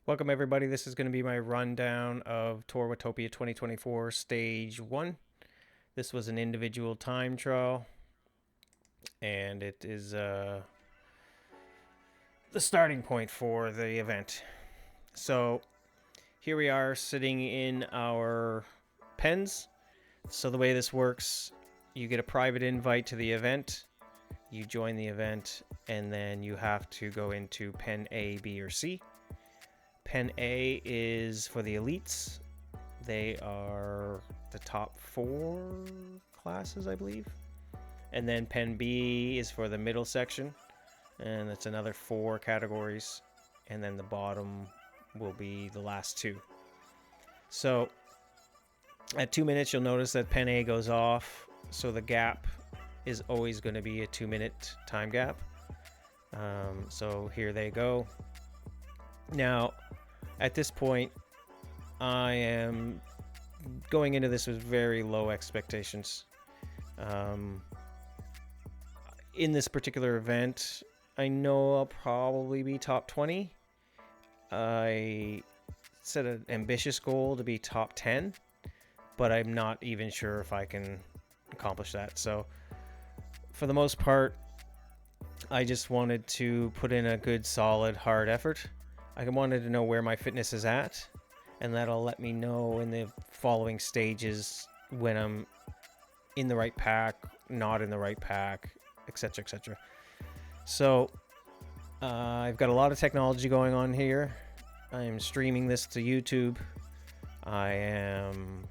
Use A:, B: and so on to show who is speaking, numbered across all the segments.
A: Welcome everybody. This is going to be my rundown of Tour Watopia 2024 Stage 1. This was an individual time trial, and it is the starting point for the event. So here we are sitting in our pens. So the way this works, you get a private invite to the event, you join the event, and then you have to go into pen A, B, or C. Pen A is for the elites. They are the top 4 classes, I believe. And then Pen B is for the middle section, and it's another 4 categories. And then the bottom will be the last 2. So at 2 minutes, you'll notice that Pen A goes off. So the gap is always going to be a 2-minute time gap. So here they go. Now, at this point, I am going into this with very low expectations. In this particular event, I know I'll probably be top 20. I set an ambitious goal to be top 10, but I'm not even sure if I can accomplish that. So, for the most part, I just wanted to put in a good, solid, hard effort. I wanted to know where my fitness is at, and that'll let me know in the following stages when I'm in the right pack, not in the right pack, etc., etc. So I've got a lot of technology going on here. I am streaming this to YouTube. I am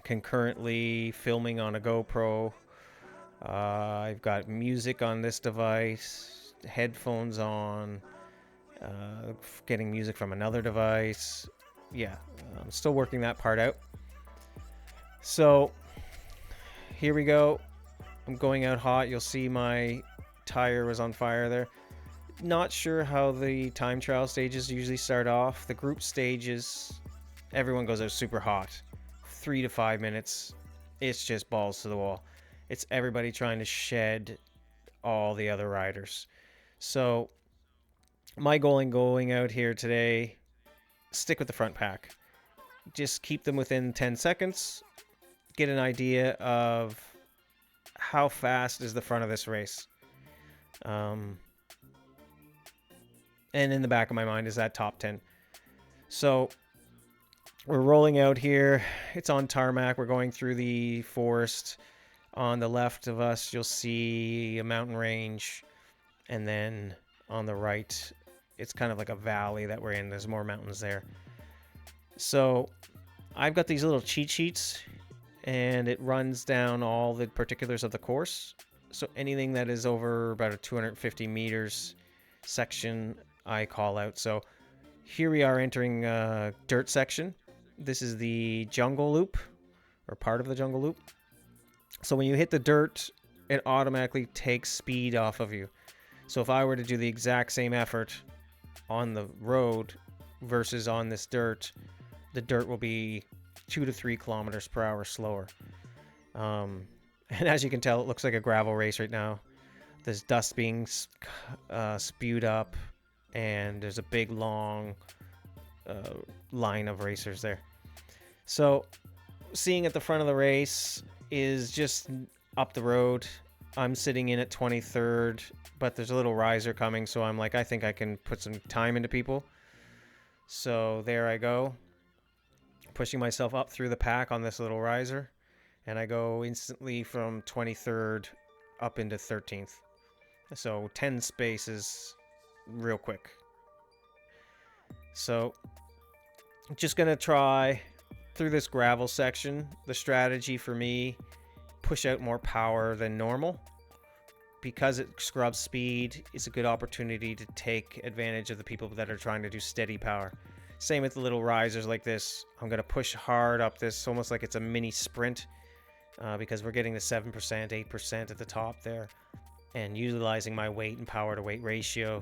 A: concurrently filming on a GoPro. I've got music on this device, headphones on. Getting music from another device. Yeah, I'm still working that part out. So here we go. I'm going out hot. You'll see my tire was on fire there. Not sure how the time trial stages usually start off. The group stages, everyone goes out super hot. 3 to 5 minutes. It's just balls to the wall. It's everybody trying to shed all the other riders. So my goal in going out here today, stick with the front pack. Just keep them within 10 seconds. Get an idea of how fast is the front of this race. And in the back of my mind is that top 10. So we're rolling out here. It's on tarmac. We're going through the forest. On the left of us, you'll see a mountain range. And then on the right, it's kind of like a valley that we're in. There's more mountains there. So I've got these little cheat sheets, and it runs down all the particulars of the course. So anything that is over about a 250 meters section, I call out. So here we are entering a dirt section. This is the jungle loop, or part of the jungle loop. So when you hit the dirt, it automatically takes speed off of you. So if I were to do the exact same effort on the road versus on this dirt, the dirt will be 2 to 3 kilometers per hour slower. And as you can tell, it looks like a gravel race right now. There's dust being spewed up, and there's a big long line of racers there. So seeing at the front of the race is just up the road. I'm sitting in at 23rd, but there's a little riser coming, so I'm like, I think I can put some time into people. So there I go, pushing myself up through the pack on this little riser, and I go instantly from 23rd up into 13th. So 10 spaces real quick. So just gonna try through this gravel section. The strategy for me, push out more power than normal. Because it scrubs speed, it's a good opportunity to take advantage of the people that are trying to do steady power. Same with the little risers like this. I'm going to push hard up this, almost like it's a mini sprint, because we're getting the 7%, 8% at the top there, and utilizing my weight and power to weight ratio.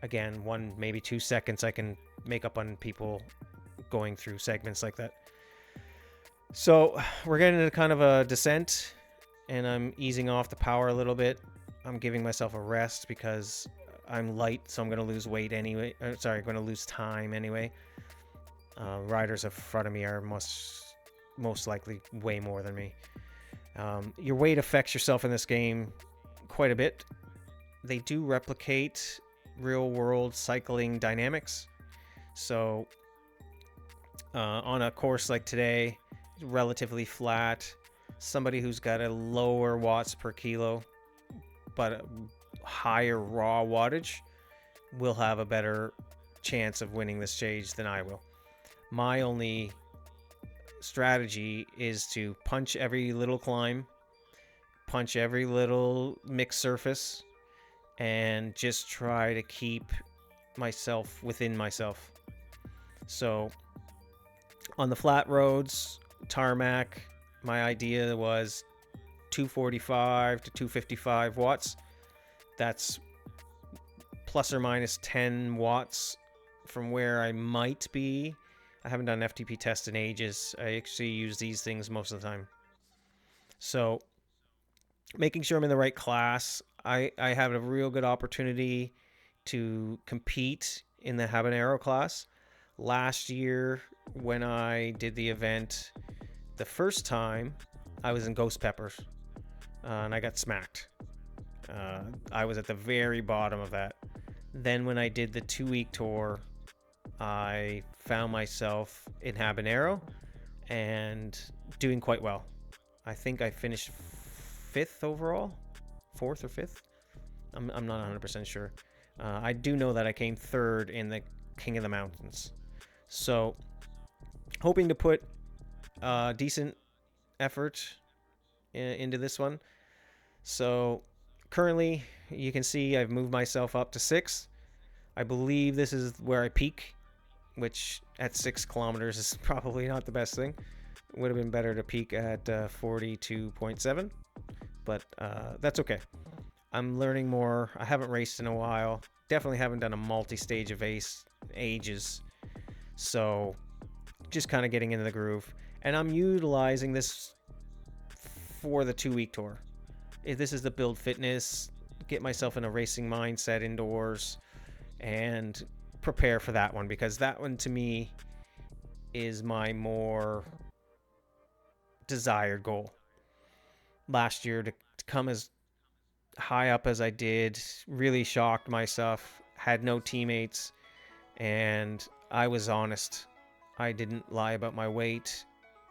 A: Again, 1, maybe 2 seconds I can make up on people going through segments like that. So we're getting into kind of a descent, and I'm easing off the power a little bit. I'm giving myself a rest because I'm light, so I'm going to lose weight anyway. Sorry, I'm going to lose time anyway. Riders in front of me are most likely way more than me. Your weight affects yourself in this game quite a bit. They do replicate real-world cycling dynamics. So on a course like today, relatively flat, somebody who's got a lower watts per kilo but a higher raw wattage will have a better chance of winning this stage than I will. My only strategy is to punch every little climb, punch every little mixed surface, and just try to keep myself within myself. So on the flat roads, tarmac, my idea was 245 to 255 watts. That's plus or minus 10 watts from where I might be. I haven't done an FTP test in ages. I actually use these things most of the time. So making sure I'm in the right class. I have a real good opportunity to compete in the habanero class. Last year when I did the event, the first time I was in ghost peppers and I got smacked. I was at the very bottom of that. Then when I did the 2-week tour, I found myself in habanero and doing quite well. I think I finished 5th overall, 4th or 5th. I'm not 100% sure. I do know that I came 3rd in the King of the Mountains. So hoping to put decent effort into this one. So currently you can see I've moved myself up to 6. I believe this is where I peak, which at 6 kilometers is probably not the best thing. It would have been better to peak at 42.7, but that's okay. I'm learning more. I haven't raced in a while. Definitely haven't done a multi-stage of ages. So just kind of getting into the groove. And I'm utilizing this for the 2-week tour. If this is the build fitness, get myself in a racing mindset indoors and prepare for that one, because that one to me is my more desired goal. Last year to come as high up as I did really shocked myself. Had no teammates, and I was honest. I didn't lie about my weight.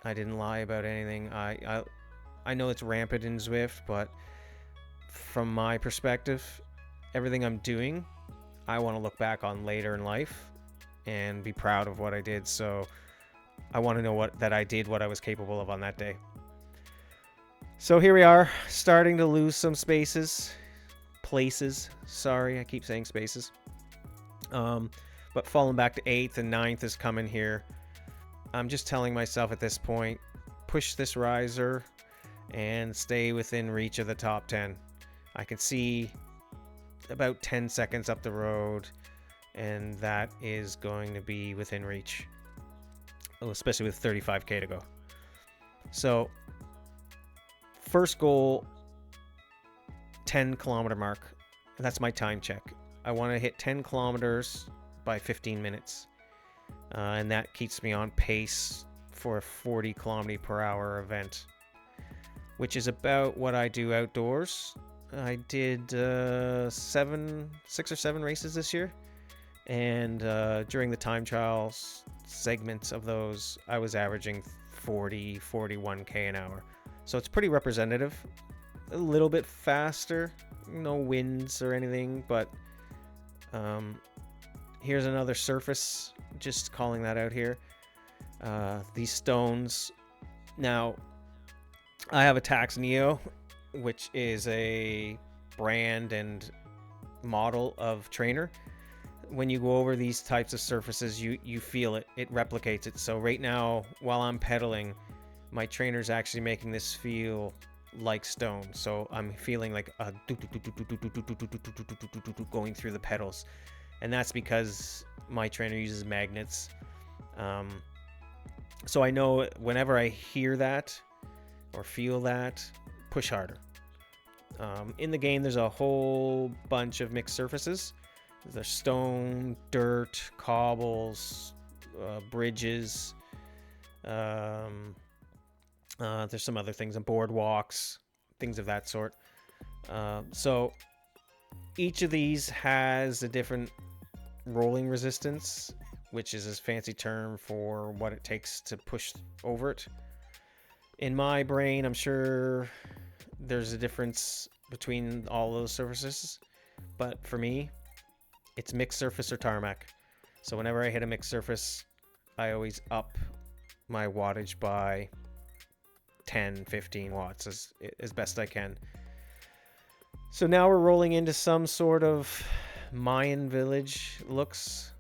A: I didn't lie about anything. I know it's rampant in Zwift, but from my perspective, everything I'm doing, I want to look back on later in life and be proud of what I did. So I want to know that I did what I was capable of on that day. So here we are, starting to lose some places. Sorry, I keep saying spaces. But falling back to 8th and 9th is coming here. I'm just telling myself at this point, push this riser and stay within reach of the top 10. I can see about 10 seconds up the road, and that is going to be within reach, especially with 35k to go. So first goal, 10 kilometer mark. That's my time check. I want to hit 10 kilometers by 15 minutes. And that keeps me on pace for a 40 kilometer per hour event, which is about what I do outdoors. I did 6 or 7 races this year, and during the time trials segments of those, I was averaging 41k an hour. So it's pretty representative. A little bit faster, no winds or anything, but here's another surface, just calling that out here. These stones. Now, I have a Tax Neo, which is a brand and model of trainer. When you go over these types of surfaces, you feel it. It replicates it. So right now, while I'm pedaling, my trainer's actually making this feel like stone. So I'm feeling like a going through the pedals. And that's because my trainer uses magnets. So I know whenever I hear that or feel that, push harder. In the game, there's a whole bunch of mixed surfaces. There's stone, dirt, cobbles, bridges. Um, there's some other things, and boardwalks, things of that sort. So each of these has a different rolling resistance, which is a fancy term for what it takes to push over it. In my brain, I'm sure there's a difference between all those surfaces, but for me, it's mixed surface or tarmac. So whenever I hit a mixed surface, I always up my wattage by 10, 15 watts as best I can. So now we're rolling into some sort of Mayan village looks,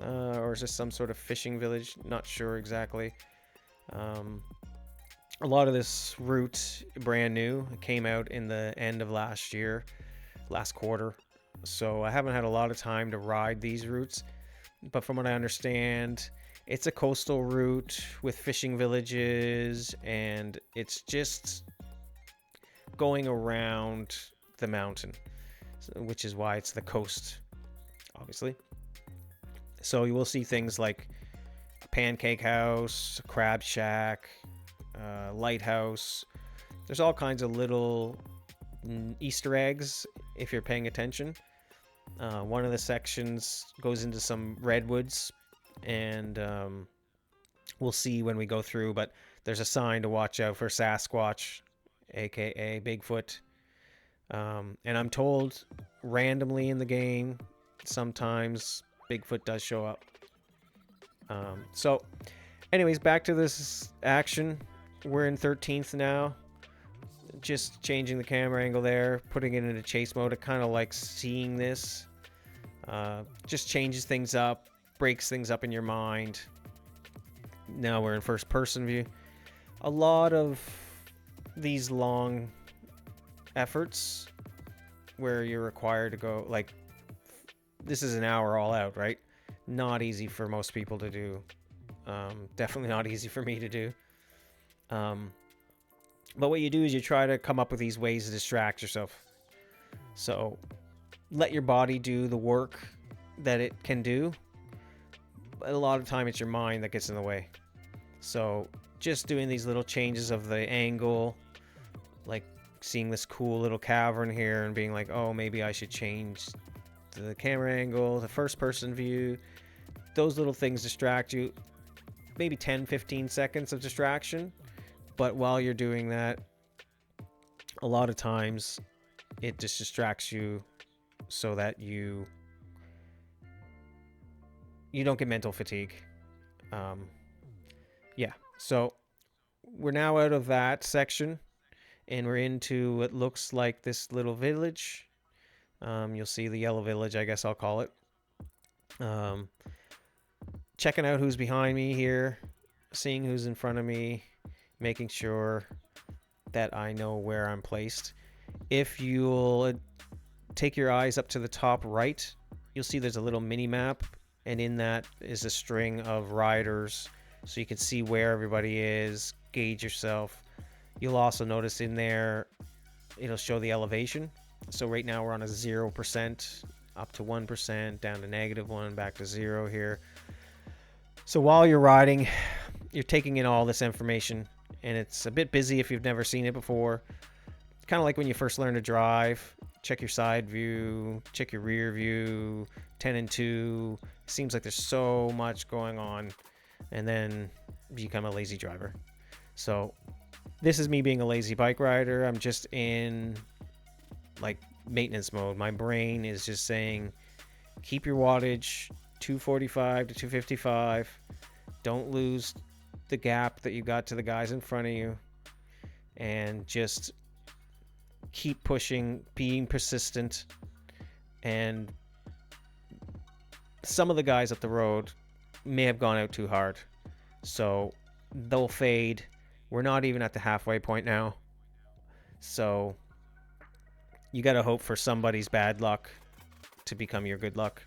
A: or is this some sort of fishing village? Not sure exactly. A lot of this route brand new. It came out in the end of last year, last quarter. So I haven't had a lot of time to ride these routes, but from what I understand, it's a coastal route with fishing villages, and it's just going around the mountain, which is why it's the coast, obviously. So you will see things like a pancake house, a crab shack, lighthouse. There's all kinds of little Easter eggs if you're paying attention. One of the sections goes into some redwoods, and we'll see when we go through, but there's a sign to watch out for Sasquatch, aka Bigfoot. And I'm told randomly in the game, sometimes Bigfoot does show up. So anyways, back to this action. We're in 13th now. Just changing the camera angle there, putting it into chase mode. I kind of like seeing this. Just changes things up, breaks things up in your mind. Now we're in first person view. A lot of these long efforts where you're required to go, like, this is an hour all out, right? Not easy for most people to do. Definitely not easy for me to do. But what you do is you try to come up with these ways to distract yourself. So let your body do the work that it can do. But a lot of time it's your mind that gets in the way. So just doing these little changes of the angle, like seeing this cool little cavern here and being like, oh, maybe I should change the camera angle to first person view. Those little things distract you. Maybe 10, 15 seconds of distraction. But while you're doing that, a lot of times it just distracts you so that you don't get mental fatigue. Yeah, so we're now out of that section, and we're into what looks like this little village. You'll see the yellow village, I guess I'll call it. Checking out who's behind me here, seeing who's in front of me, making sure that I know where I'm placed. If you'll take your eyes up to the top right, you'll see there's a little mini map, and in that is a string of riders, so you can see where everybody is, gauge yourself. You'll also notice in there it'll show the elevation. So right now we're on a 0%, up to 1%, down to -1, back to 0 here. So while you're riding, you're taking in all this information, and it's a bit busy if you've never seen it before. It's kind of like when you first learn to drive. Check your side view, check your rear view, 10 and 2. It seems like there's so much going on, and then you become a lazy driver. So this is me being a lazy bike rider. I'm just in like maintenance mode. My brain is just saying, keep your wattage 245 to 255. Don't lose the gap that you got to the guys in front of you, and just keep pushing, being persistent. And some of the guys up the road may have gone out too hard, so they'll fade. We're not even at the halfway point now, so you got to hope for somebody's bad luck to become your good luck.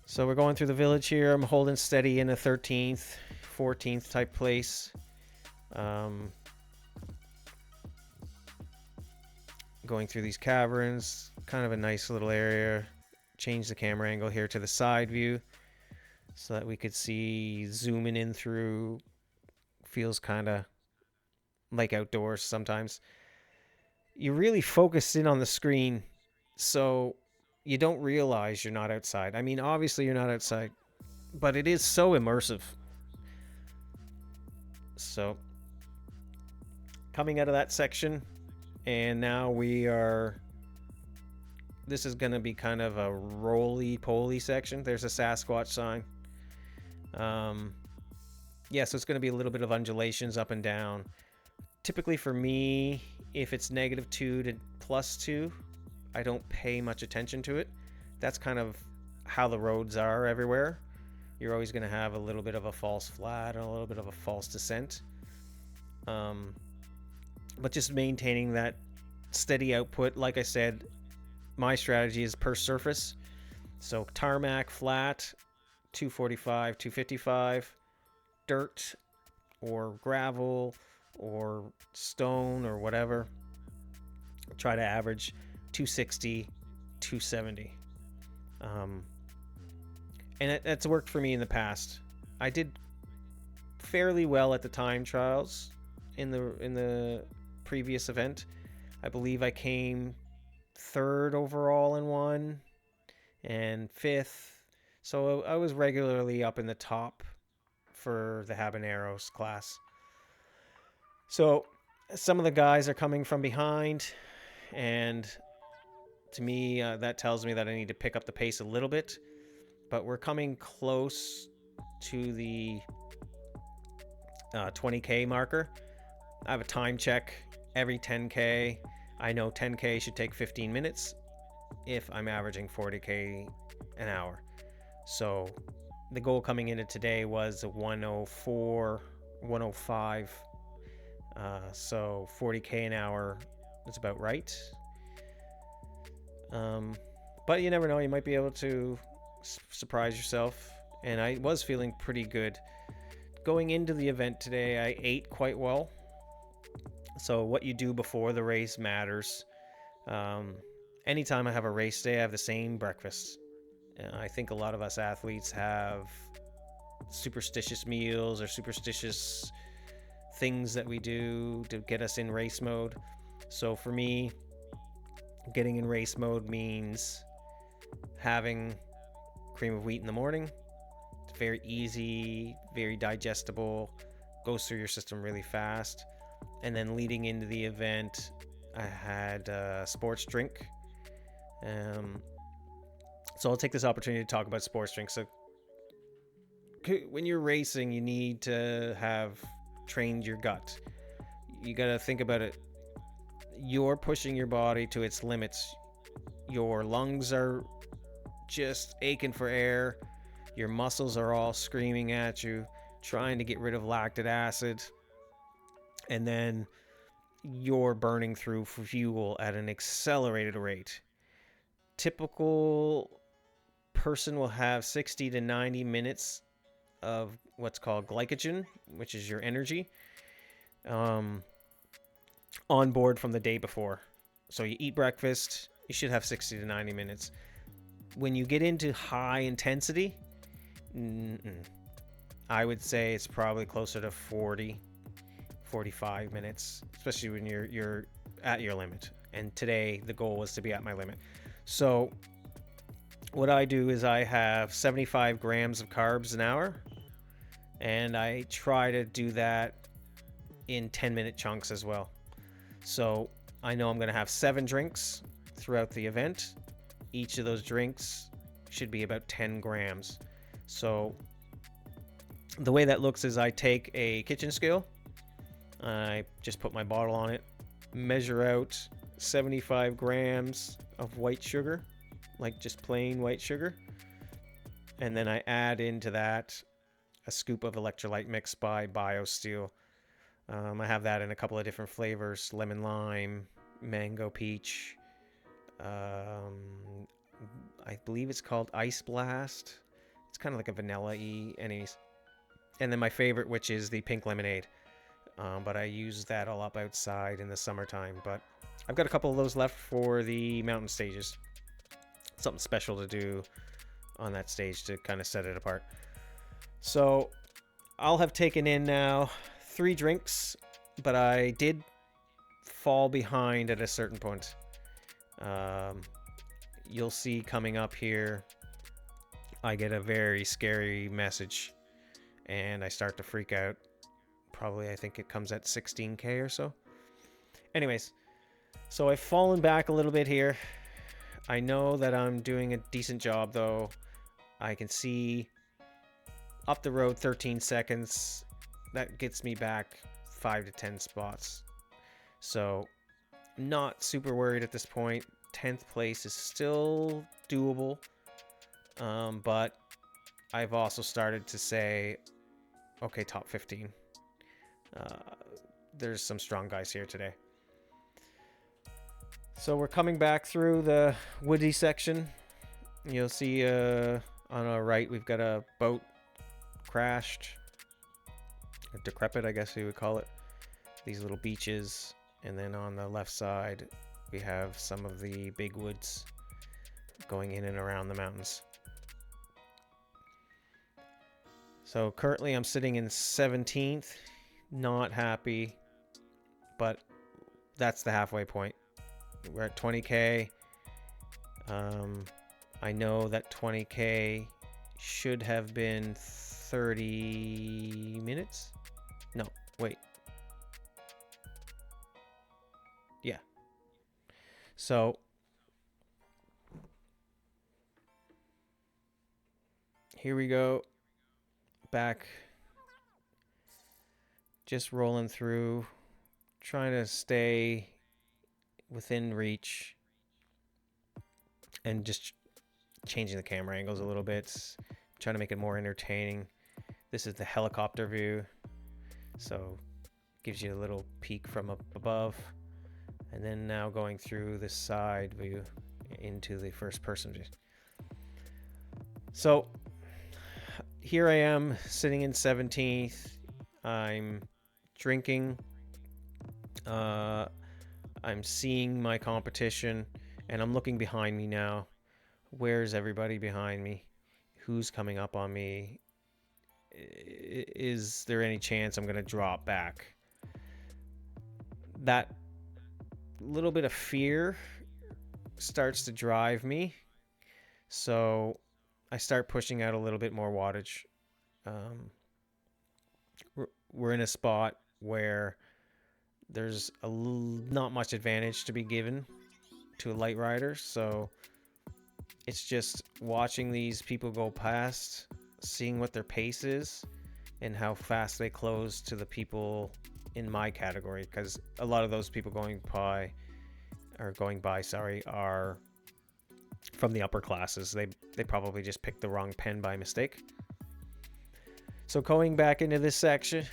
A: So we're going through the village here. I'm holding steady in a 13th, 14th type place. going through these caverns. Kind of a nice little area. Change the camera angle here to the side view so that we could see zooming in through. Feels kind of like outdoors sometimes. You're really focused in on the screen, so you don't realize you're not outside. I mean, obviously you're not outside, but it is so immersive. So coming out of that section, and now we are, this is going to be kind of a roly-poly section. There's a Sasquatch sign. Yeah, so it's going to be a little bit of undulations up and down. Typically for me, if it's -2 to +2, I don't pay much attention to it. That's kind of how the roads are everywhere. You're always going to have a little bit of a false flat and a little bit of a false descent. But just maintaining that steady output. Like I said, my strategy is per surface. So tarmac, flat, 245, 255, dirt or gravel or stone or whatever. Try to average 260, 270. And that's worked for me in the past. I did fairly well at the time trials in the previous event. I believe I came 3rd overall in one and 5th. So I was regularly up in the top for the habaneros class. So some of the guys are coming from behind, and to me that tells me that I need to pick up the pace a little bit. But we're coming close to the 20K marker. I have a time check every 10K. I know 10K should take 15 minutes if I'm averaging 40K an hour. So the goal coming into today was 104, 105. So 40K an hour is about right. But you never know, you might be able to surprise yourself. And I was feeling pretty good. Going into the event today, I ate quite well. So what you do before the race matters. Anytime I have a race day, I have the same breakfast. I think a lot of us athletes have superstitious meals or superstitious things that we do to get us in race mode. So for me, getting in race mode means having cream of wheat in the morning. It's very easy, very digestible, goes through your system really fast. And then leading into the event, I had a sports drink. So I'll take this opportunity to talk about sports drinks. So when you're racing, you need to have trained your gut. You got to think about it. You're pushing your body to its limits. Your lungs are just aching for air. Your muscles are all screaming at you, trying to get rid of lactic acid. And then you're burning through fuel at an accelerated rate. Typical person will have 60 to 90 minutes of what's called glycogen, which is your energy, on board from the day before. So you eat breakfast, you should have 60 to 90 minutes. When you get into high intensity, I would say it's probably closer to 40, 45 minutes, especially when you're at your limit. And today the goal was to be at my limit. So what I do is I have 75 grams of carbs an hour, and I try to do that in 10-minute chunks as well. So I know I'm going to have 7 drinks throughout the event. Each of those drinks should be about 10 grams. So the way that looks is I take a kitchen scale, I just put my bottle on it, measure out 75 grams of white sugar, like just plain white sugar, and then I add into that a scoop of electrolyte mix by BioSteel. I have that in a couple of different flavors: lemon lime, mango peach. I believe it's called Ice Blast. It's kind of like a vanilla-y, anyways. And then my favorite, which is the pink lemonade. but I use that all up outside in the summertime. But I've got a couple of those left for the mountain stages. Something special to do on that stage to kind of set it apart. So I'll have taken in now 3 drinks, but I did fall behind at a certain point. You'll see coming up here, I get a very scary message and I start to freak out. Probably, I think it comes at 16K or so. Anyways, so I've fallen back a little bit here. I know that I'm doing a decent job though. I can see up the road 13 seconds. That gets me back 5 to 10 spots. So not super worried at this point. 10th place is still doable. But I've also started to say, okay, top 15. There's some strong guys here today. So we're coming back through the woody section. You'll see on our right, we've got a boat crashed. Or decrepit, I guess you would call it. These little beaches. And then on the left side, we have some of the big woods going in and around the mountains. So currently I'm sitting in 17th. Not happy, but that's the halfway point. We're at 20K. I know that 20K should have been 30 minutes. No, wait. Yeah. So here we go. Back. Just rolling through, trying to stay within reach and just changing the camera angles a little bit, trying to make it more entertaining. This is the helicopter view, so gives you a little peek from up above, and then now going through the side view into the first person view. So here I am sitting in 17th. I'm drinking. I'm seeing my competition, and I'm looking behind me now. Where's everybody behind me? Who's coming up on me? Is there any chance I'm going to drop back? That little bit of fear starts to drive me, so I start pushing out a little bit more wattage. We're in a spot where there's not much advantage to be given to a light rider, so it's just watching these people go past, seeing what their pace is and how fast they close to the people in my category, because a lot of those people going by are from the upper classes. They probably just picked the wrong pen by mistake. So going back into this section,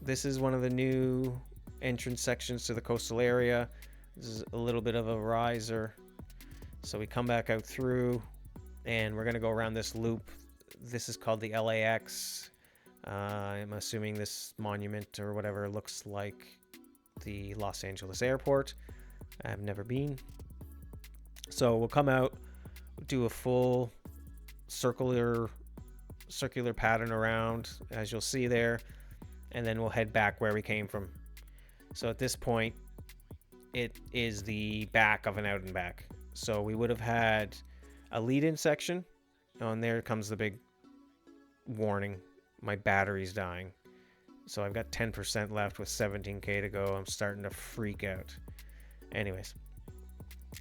A: this is one of the new entrance sections to the coastal area. This is a little bit of a riser. So we come back out through, and we're going to go around this loop. This is called the LAX. I'm assuming this monument or whatever looks like the Los Angeles airport. I've never been. So we'll come out, do a full circular pattern around, as you'll see there, and then we'll head back where we came from. So at this point, it is the back of an out and back. So we would have had a lead-in section. Oh, and there comes the big warning. My battery's dying. So I've got 10% left with 17K to go. I'm starting to freak out. Anyways,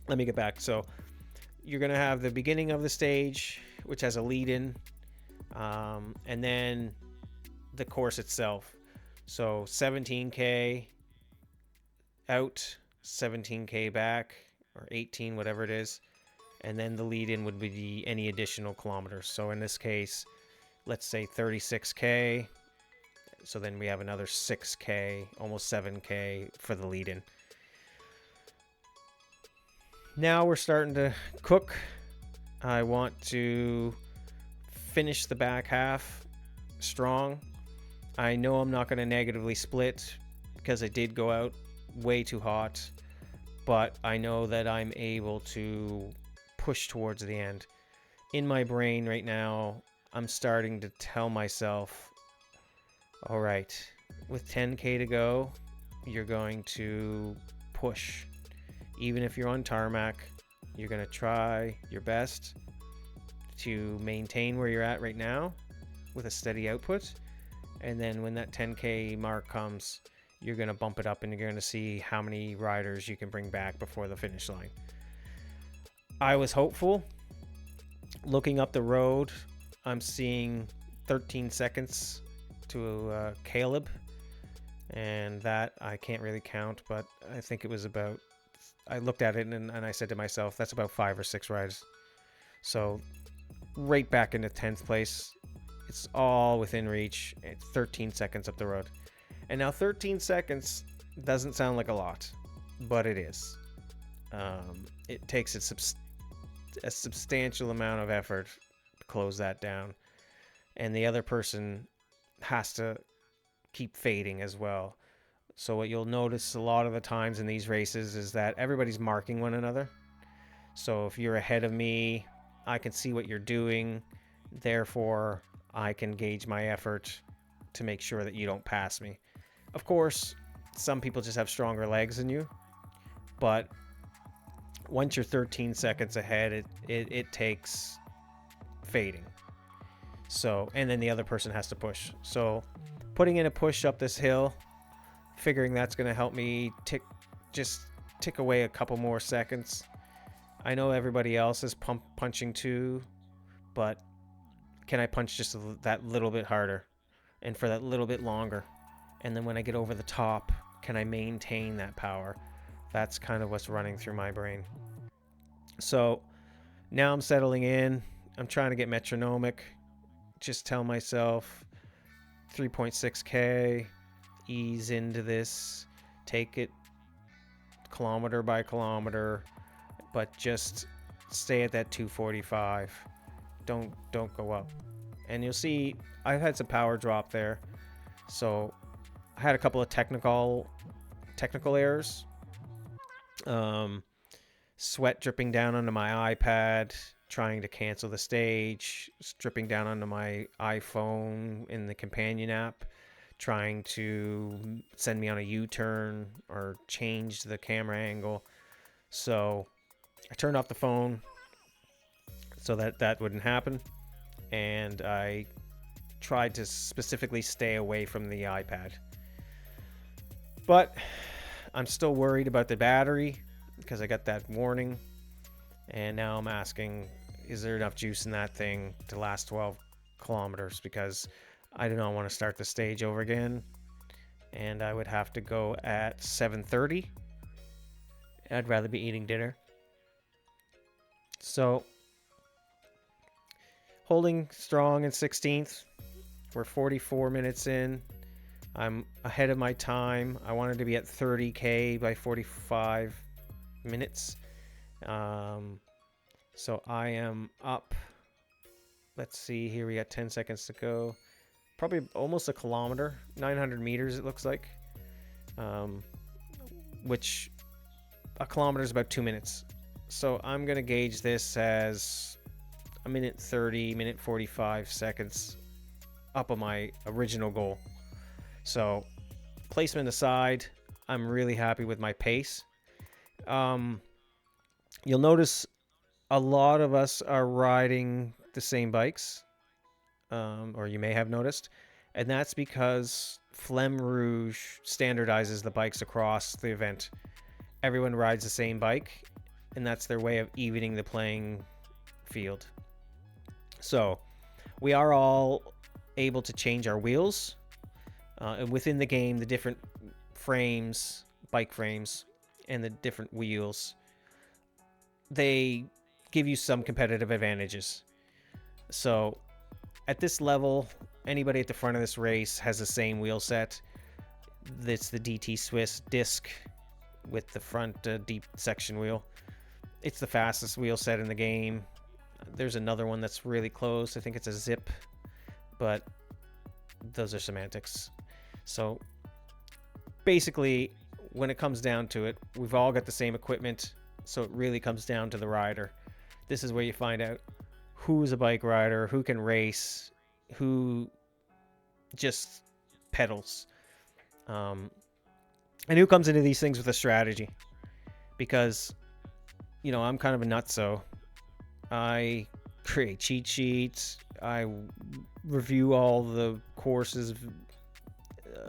A: let me get back. So you're going to have the beginning of the stage, which has a lead-in, and then the course itself. So 17K out, 17K back, or 18, whatever it is. And then the lead-in would be any additional kilometers. So in this case, let's say 36K. So then we have another 6K, almost 7K for the lead-in. Now we're starting to cook. I want to finish the back half strong. I know I'm not going to negatively split because it did go out way too hot, but I know that I'm able to push towards the end. In my brain right now, I'm starting to tell myself, all right, with 10K to go, you're going to push. Even if you're on tarmac, you're going to try your best to maintain where you're at right now with a steady output. And then when that 10K mark comes, you're going to bump it up and you're going to see how many riders you can bring back before the finish line. I was hopeful. Looking up the road, I'm seeing 13 seconds to Caleb. And that I can't really count, but I think it was about, I looked at it and I said to myself, that's about 5 or 6 rides. So right back into 10th place. It's all within reach. It's 13 seconds up the road. And now 13 seconds doesn't sound like a lot, but it is. It takes a substantial amount of effort to close that down. And the other person has to keep fading as well. So what you'll notice a lot of the times in these races is that everybody's marking one another. So if you're ahead of me, I can see what you're doing. Therefore, I can gauge my effort to make sure that you don't pass me. Of course, some people just have stronger legs than you, but once you're 13 seconds ahead, it takes fading. So, and then the other person has to push. So putting in a push up this hill, figuring that's going to help me tick away a couple more seconds. I know everybody else is punching too, but can I punch just that little bit harder and for that little bit longer? And then when I get over the top, can I maintain that power? That's kind of what's running through my brain. So now I'm settling in. I'm trying to get metronomic. Just tell myself 3.6K, ease into this, take it kilometer by kilometer, but just stay at that 245. Don't go up. And you'll see I've had some power drop there. So I had a couple of technical errors. Sweat dripping down onto my iPad, trying to cancel the stage, dripping down onto my iPhone in the companion app, trying to send me on a U-turn or change the camera angle. So I turned off the phone so that wouldn't happen. And I tried to specifically stay away from the iPad. But I'm still worried about the battery because I got that warning. And now I'm asking, is there enough juice in that thing to last 12 kilometers? Because I do not want to start the stage over again. And I would have to go at 7:30. I'd rather be eating dinner. So, holding strong in 16th. We're 44 minutes in. I'm ahead of my time. I wanted to be at 30K by 45 minutes. So I am up. Let's see here. We got 10 seconds to go. Probably almost a kilometer. 900 meters it looks like. Which a kilometer is about 2 minutes. So I'm going to gauge this as a minute 30, minute 45 seconds up on my original goal. So placement aside, I'm really happy with my pace. You'll notice a lot of us are riding the same bikes, or you may have noticed, and that's because Flemme Rouge standardizes the bikes across the event. Everyone rides the same bike, and that's their way of evening the playing field. So we are all able to change our wheels. And within the game, the different frames, bike frames, and the different wheels, they give you some competitive advantages. So at this level, anybody at the front of this race has the same wheel set. It's the DT Swiss disc with the front deep section wheel. It's the fastest wheel set in the game. There's another one that's really close. I think it's a Zip, but those are semantics. So basically, when it comes down to it, we've all got the same equipment, so it really comes down to the rider. This is where you find out who's a bike rider, who can race, who just pedals, and who comes into these things with a strategy. Because, you know, I'm kind of a nutso. I create cheat sheets. I review all the courses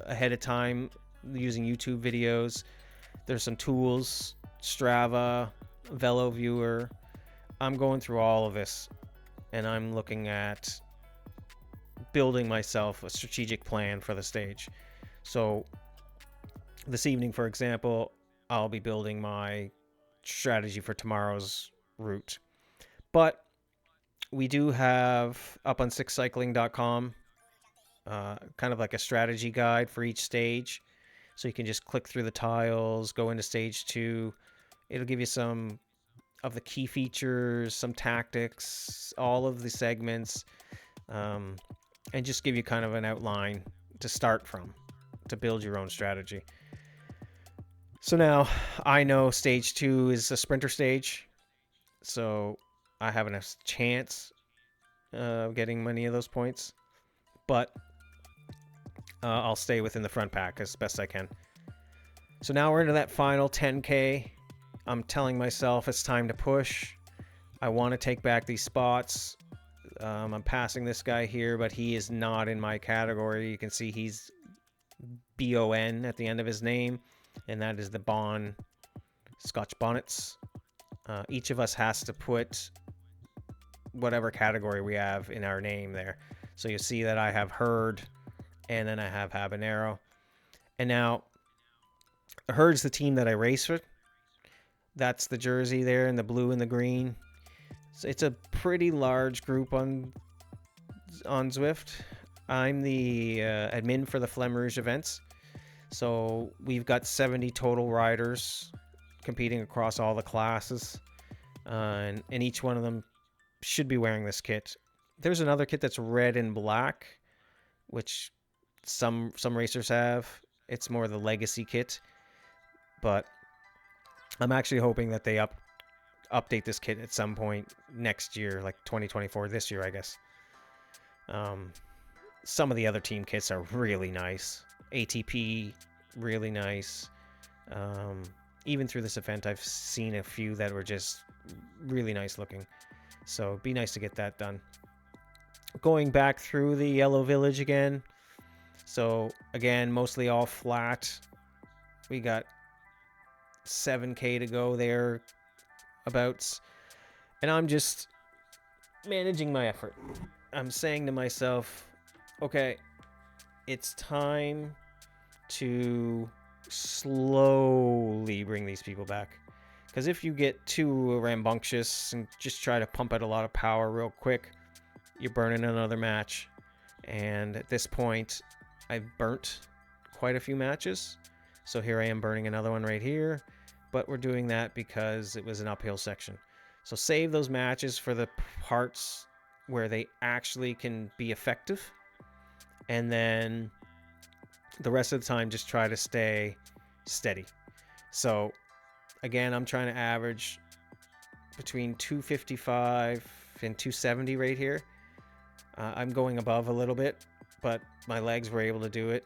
A: ahead of time using YouTube videos. There's some tools, Strava, Velo Viewer. I'm going through all of this, and I'm looking at building myself a strategic plan for the stage. So this evening, for example, I'll be building my strategy for tomorrow's route. But we do have up on sixcycling.com kind of like a strategy guide for each stage. So you can just click through the tiles, go into stage 2. It'll give you some of the key features, some tactics, all of the segments, and just give you kind of an outline to start from, to build your own strategy. So now I know stage 2 is a sprinter stage, so I have a chance of getting many of those points, but I'll stay within the front pack as best I can. So now we're into that final 10K. I'm telling myself it's time to push. I want to take back these spots. I'm passing this guy here, but he is not in my category. You can see he's BON at the end of his name, and that is the Bon Scotch Bonnets. Each of us has to put whatever category we have in our name there. So you see that I have Herd, and then I have Habanero. And now, Herd's the team that I race with. That's the jersey there in the blue and the green. So it's a pretty large group on Zwift. I'm the admin for the Flemme Rouge events. So we've got 70 total riders competing across all the classes. And each one of them should be wearing this kit. There's another kit that's red and black, which some racers have. It's more the legacy kit. But I'm actually hoping that they update this kit at some point next year, like 2024, this year, I guess. Some of the other team kits are really nice. ATP, really nice. Even through this event, I've seen a few that were just really nice looking. So it'd be nice to get that done. Going back through the Yellow Village again. So again, mostly all flat. We got 7K to go there abouts, and I'm just managing my effort. I'm saying to myself, okay, it's time to slowly bring these people back, because if you get too rambunctious and just try to pump out a lot of power real quick, you're burning another match. And at this point, I've burnt quite a few matches, so here I am burning another one right here. But we're doing that because it was an uphill section. So save those matches for the parts where they actually can be effective. And then the rest of the time, just try to stay steady. So again, I'm trying to average between 255 and 270 right here. I'm going above a little bit, but my legs were able to do it.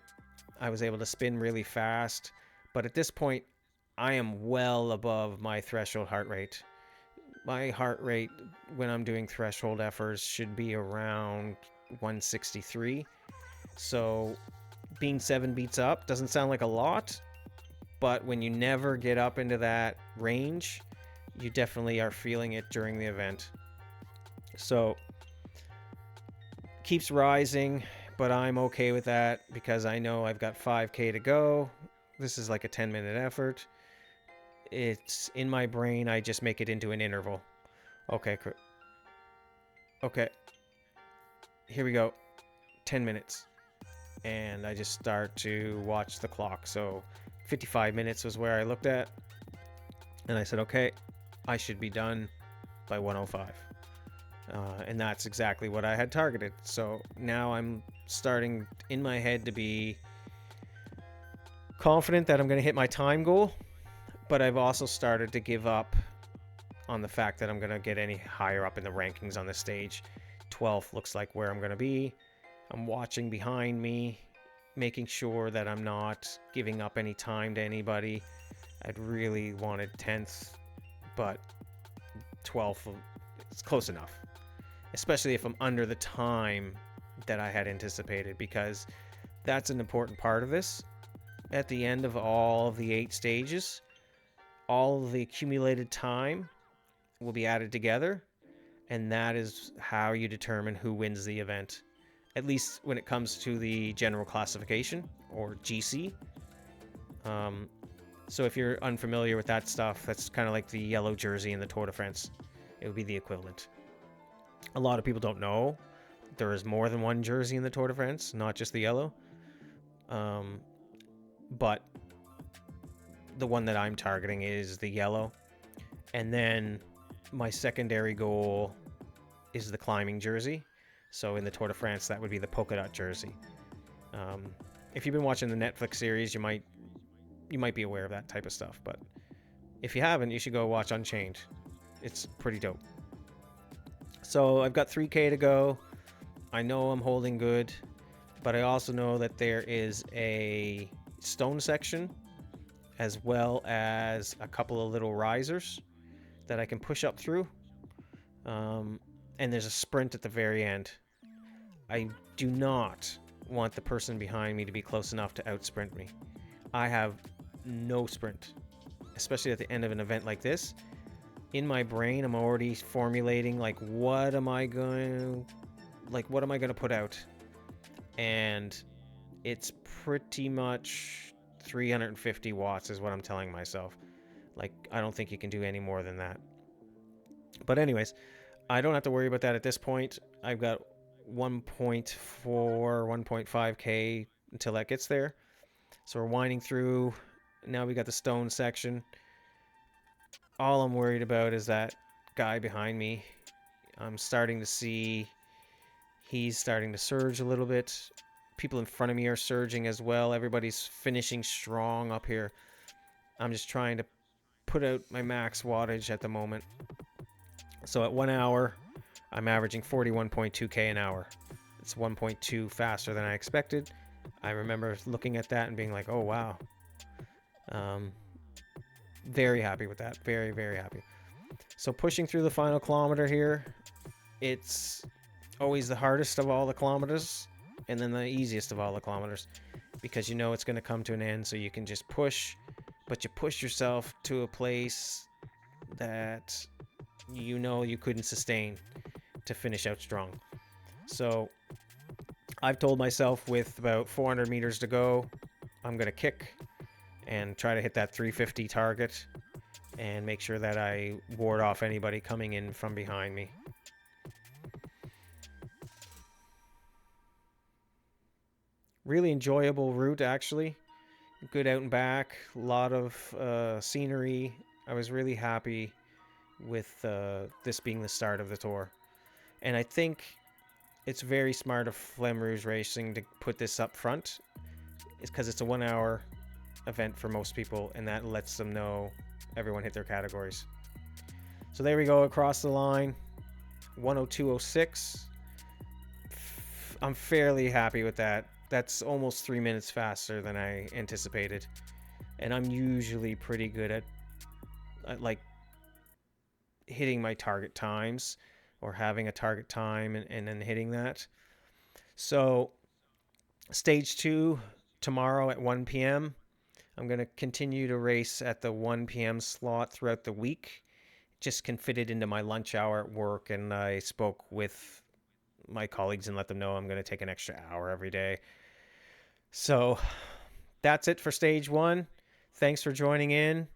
A: I was able to spin really fast. But at this point, I am well above my threshold heart rate. My heart rate when I'm doing threshold efforts should be around 163. So being 7 beats up doesn't sound like a lot, but when you never get up into that range, you definitely are feeling it during the event. So keeps rising, but I'm okay with that because I know I've got 5K to go. This is like a 10-minute effort. It's in my brain. I just make it into an interval. Okay. Here we go. 10 minutes. And I just start to watch the clock. So 55 minutes was where I looked at. And I said, okay, I should be done by 105. And that's exactly what I had targeted. So now I'm starting in my head to be confident that I'm going to hit my time goal, but I've also started to give up on the fact that I'm going to get any higher up in the rankings on this stage. 12th looks like where I'm going to be. I'm watching behind me, making sure that I'm not giving up any time to anybody. I'd really wanted 10th, but 12th is close enough, especially if I'm under the time that I had anticipated, because that's an important part of this. At the end of all of the 8 stages, all of the accumulated time will be added together, and that is how you determine who wins the event, at least when it comes to the general classification, or GC. So if you're unfamiliar with that stuff, that's kind of like the yellow jersey in the Tour de France. It would be the equivalent. A lot of people don't know there is more than one jersey in the Tour de France, not just the yellow. But the one that I'm targeting is the yellow. And then my secondary goal is the climbing jersey. So in the Tour de France, that would be the polka dot jersey. If you've been watching the Netflix series, you might be aware of that type of stuff. But if you haven't, you should go watch Unchained. It's pretty dope. So I've got 3K to go. I know I'm holding good, but I also know that there is a stone section as well as a couple of little risers that I can push up through. And there's a sprint at the very end. I do not want the person behind me to be close enough to outsprint me. I have no sprint, especially at the end of an event like this. In my brain, I'm already formulating like what am I going to put out? And it's pretty much 350 watts is what I'm telling myself. Like, I don't think you can do any more than that. But anyways, I don't have to worry about that at this point. I've got 1.4, 1.5K until that gets there. So we're winding through. Now we got the stone section. All I'm worried about is that guy behind me. I'm starting to see he's starting to surge a little bit. People in front of me are surging as well. Everybody's finishing strong up here. I'm just trying to put out my max wattage at the moment. So at 1 hour, I'm averaging 41.2K an hour. It's 1.2 faster than I expected. I remember looking at that and being like, oh, wow. Very happy with that. Very, very happy. So pushing through the final kilometer here, it's always the hardest of all the kilometers and then the easiest of all the kilometers, because you know it's going to come to an end, so you can just push, but you push yourself to a place that you know you couldn't sustain to finish out strong. So I've told myself with about 400 meters to go, I'm going to kick and try to hit that 350 target and make sure that I ward off anybody coming in from behind me. Really enjoyable route, actually. Good out and back, a lot of scenery. I was really happy with this being the start of the tour. And I think it's very smart of Flemme Rouge Racing to put this up front. It's because it's a 1 hour event for most people, and that lets them know everyone hit their categories. So there we go, across the line, 102.06. I'm fairly happy with that. That's almost 3 minutes faster than I anticipated. And I'm usually pretty good at like hitting my target times or having a target time and then hitting that. So stage 2 tomorrow at 1 p.m. I'm going to continue to race at the 1 p.m. slot throughout the week. Just can fit it into my lunch hour at work, and I spoke with my colleagues and let them know I'm going to take an extra hour every day. So that's it for stage 1. Thanks for joining in.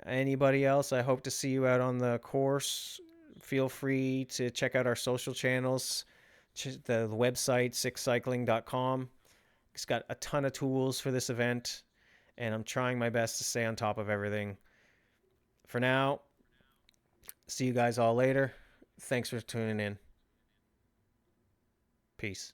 A: Anybody else, I hope to see you out on the course. Feel free to check out our social channels, the website, sixcycling.com. It's got a ton of tools for this event, and I'm trying my best to stay on top of everything. For now, see you guys all later. Thanks for tuning in. Peace.